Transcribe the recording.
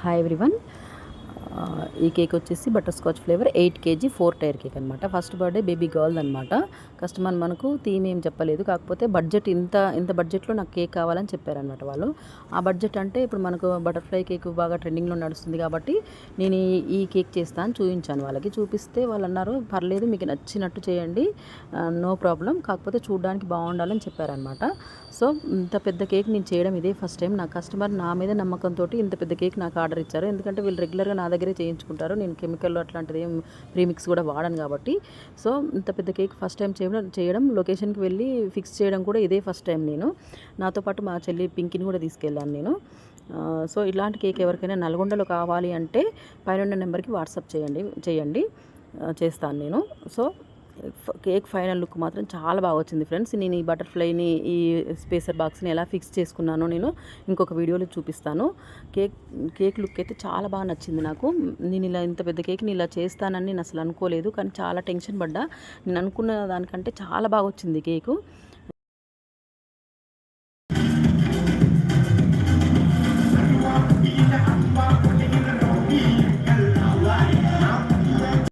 Hi everyone. ఈ cake వచ్చేసి butterscotch flavour 8 kg 4 tier cake అనమాట. ఫస్ట్ బర్త్డే బేబీ గర్ల్ అనమాట. Customer మనకు థీమ్ ఏం చెప్పలేదు, కాకపోతే బడ్జెట్ ఇంత బడ్జెట్లో నాకు కేక్ కావాలని చెప్పారనమాట వాళ్ళు. ఆ బడ్జెట్ అంటే ఇప్పుడు మనకు బటర్ఫ్లై కేక్ బాగా ట్రెండింగ్లో నడుస్తుంది కాబట్టి నేను ఈ కేక్ చేస్తాను చూపించాను వాళ్ళకి. చూపిస్తే వాళ్ళు అన్నారు పర్లేదు మీకు నచ్చినట్టు చేయండి, నో ప్రాబ్లం, కాకపోతే చూడడానికి బాగుండాలని చెప్పారనమాట. సో ఇంత పెద్ద కేక్ నేను చేయడం ఇదే ఫస్ట్ టైం. నా కస్టమర్ నా మీద నమ్మకంతో ఇంత పెద్ద కేక్ నాకు ఆర్డర్ ఇచ్చారు. ఎందుకంటే వీళ్ళు రెగ్యులర్గా నా దగ్గరే చేయించుకుంటారు, నేను కెమికల్ అట్లాంటిది ఏం ప్రీమిక్స్ కూడా వాడను కాబట్టి. సో ఇంత పెద్ద కేక్ ఫస్ట్ టైం చేయడం లొకేషన్కి వెళ్ళి ఫిక్స్ చేయడం కూడా ఇదే ఫస్ట్ టైం. నేను నాతో పాటు మా చెల్లి పింకిని కూడా తీసుకెళ్ళాను నేను. సో ఇలాంటి కేక్ ఎవరికైనా నల్గొండలో కావాలి అంటే పైన నెంబర్కి వాట్సాప్ చేయండి, చేస్తాను నేను. సో కేక్ ఫైనల్ లుక్ మాత్రం చాలా బాగా వచ్చింది ఫ్రెండ్స్. నేను ఈ బటర్ఫ్లైని ఈ స్పేసర్ బాక్స్ని ఎలా ఫిక్స్ చేసుకున్నానో నేను ఇంకొక వీడియోలో చూపిస్తాను. కేక్ లుక్ అయితే చాలా బాగా నచ్చింది నాకు. నేను ఇలా ఇంత పెద్ద కేక్ని ఇలా చేస్తానని నేను అసలు అనుకోలేదు, కానీ చాలా టెన్షన్ పడ్డా. నేను అనుకున్న దానికంటే చాలా బాగా వచ్చింది కేకు.